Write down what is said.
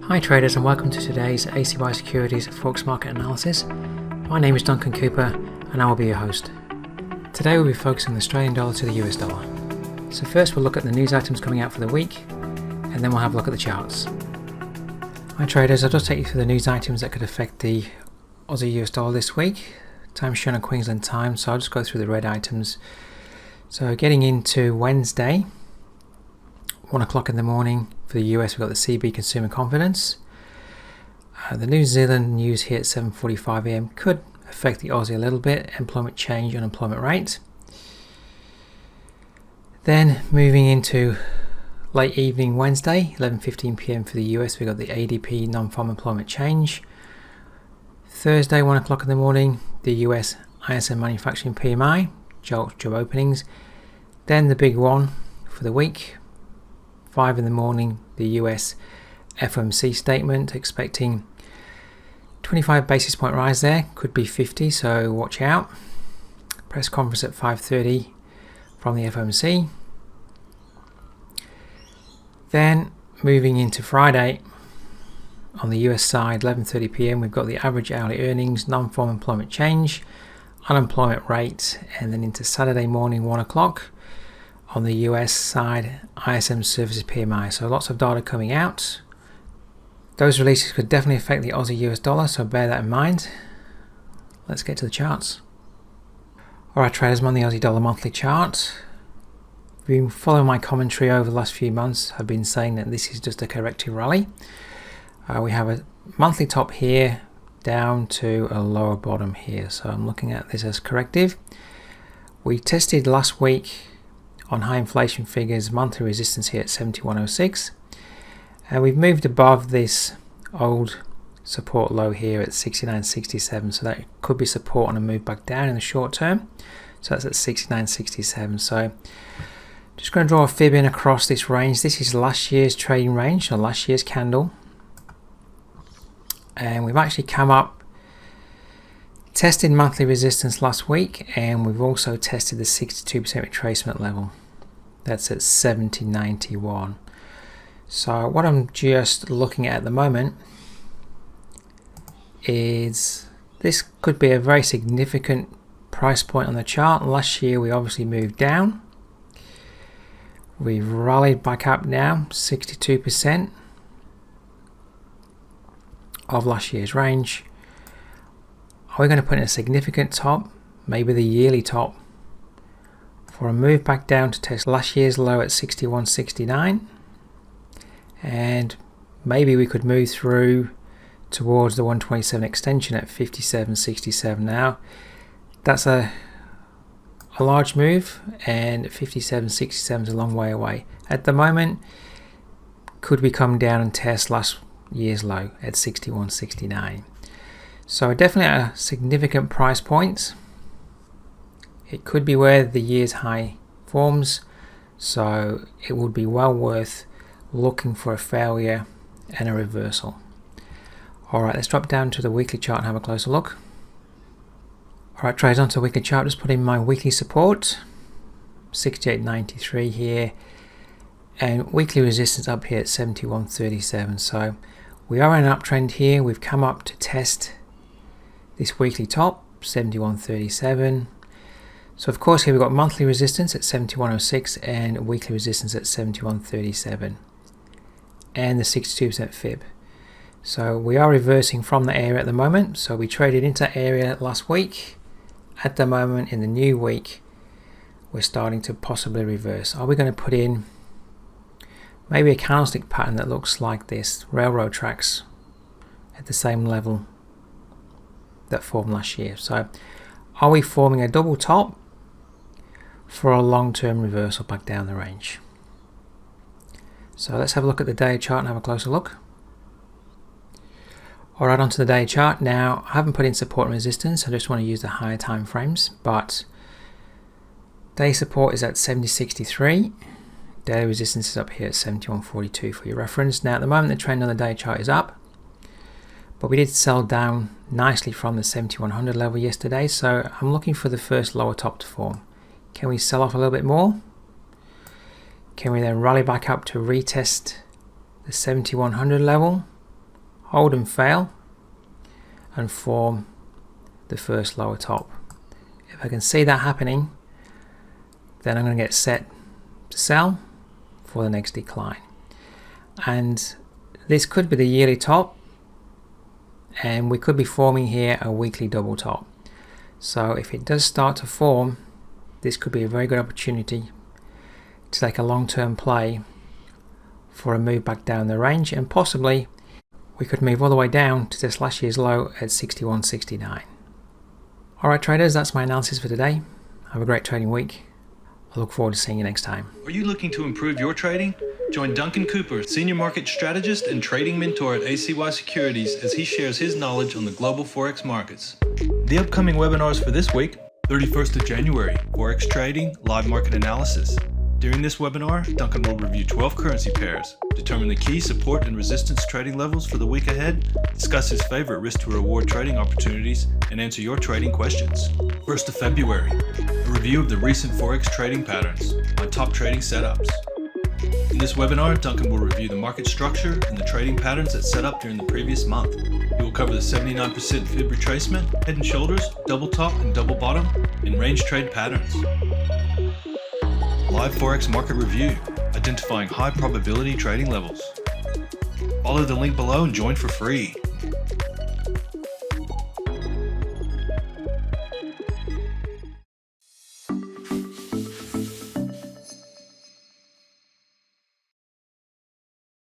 Hi traders, and welcome to today's ACY Securities Forex Market Analysis. My name is Duncan Cooper and I will be your host. Today we'll be focusing on the Australian dollar to the US dollar. So first we'll look at the news items coming out for the week, and then we'll have a look at the charts. Hi traders, I'll just take you through the news items that could affect the Aussie US dollar this week. Time shown on Queensland time, so I'll just go through the red items. So getting into Wednesday, 1 o'clock in the morning for the US, we've got the CB consumer confidence. The New Zealand news here at 7:45 AM could affect the Aussie a little bit. Employment change, unemployment rate. Then moving into late evening Wednesday, 11:15 PM for the US, we've got the ADP non-farm employment change. Thursday, 1 o'clock in the morning, the US ISM manufacturing PMI, job openings. Then the big one for the week, 5 in the morning, the US FOMC statement, expecting 25 basis point rise there, could be 50, so watch out. Press conference at 5:30 from the FOMC. Then moving into Friday, on the US side, 11:30 PM, we've got the average hourly earnings, non-farm employment change, unemployment rate, and then into Saturday morning, 1 o'clock. On the US side, ISM services PMI, so lots of data coming out. Those releases could definitely affect the Aussie US dollar, so bear that in mind. Let's get to the charts. Alright traders, I'm on the Aussie dollar monthly chart. If you've been following my commentary over the last few months, I've been saying that this is just a corrective rally. We have a monthly top here down to a lower bottom here, so I'm looking at this as corrective. We tested last week on high inflation figures monthly resistance here at 71.06, and we've moved above this old support low here at 69.67, so that could be support on a move back down in the short term. So that's at 69.67. so just going to draw a fib in across this range. This is last year's trading range, or last year's candle, and we've actually come up, tested monthly resistance last week, and we've also tested the 62% retracement level. That's at 70.91. So what I'm just looking at the moment is this could be a very significant price point on the chart. Last year we obviously moved down. We've rallied back up now, 62% of last year's range. Are we going to put in a significant top, maybe the yearly top, for a move back down to test last year's low at 61.69, and maybe we could move through towards the 127 extension at 57.67. Now that's a large move, and 57.67 is a long way away. At the moment, could we come down and test last year's low at 61.69? So definitely a significant price point. It could be where the year's high forms, so it would be well worth looking for a failure and a reversal. Alright, let's drop down to the weekly chart and have a closer look. Alright traders, onto the weekly chart, just put in my weekly support, 68.93 here, and weekly resistance up here at 71.37. So we are in an uptrend here. We've come up to test this weekly top, 71.37. So of course here we've got monthly resistance at 71.06 and weekly resistance at 71.37, and the 62% fib. So we are reversing from the area at the moment. So we traded into that area last week. At the moment in the new week, we're starting to possibly reverse. Are we going to put in maybe a candlestick pattern that looks like this, railroad tracks at the same level that formed last year? So are we forming a double top for a long-term reversal back down the range? So let's have a look at the day chart and have a closer look. Alright, onto the day chart. Now I haven't put in support and resistance, I just want to use the higher time frames, but day support is at 70.63, daily resistance is up here at 71.42 for your reference. Now at the moment the trend on the day chart is up, but we did sell down nicely from the 7100 level yesterday, so I'm looking for the first lower top to form. Can we sell off a little bit more? Can we then rally back up to retest the 7100 level? hold and fail, and form the first lower top. If I can see that happening, then I'm going to get set to sell for the next decline. And this could be the yearly top, and we could be forming here a weekly double top. So if it does start to form, this could be a very good opportunity to take a long-term play for a move back down the range, and possibly we could move all the way down to this last year's low at 61.69. Alright traders, that's my analysis for today. Have a great trading week. I look forward to seeing you next time. Are you looking to improve your trading? Join Duncan Cooper, Senior Market Strategist and Trading Mentor at ACY Securities, as he shares his knowledge on the global Forex markets. The upcoming webinars for this week: 31st of January, Forex Trading, Live Market Analysis. During this webinar, Duncan will review 12 currency pairs, determine the key support and resistance trading levels for the week ahead, discuss his favorite risk to reward trading opportunities, and answer your trading questions. 1st of February, a review of the recent Forex trading patterns, my top trading setups. In this webinar, Duncan will review the market structure and the trading patterns that set up during the previous month. He will cover the 79% fib retracement, head and shoulders, double top and double bottom, and range trade patterns. Live Forex market review, identifying high probability trading levels. Follow the link below and join for free.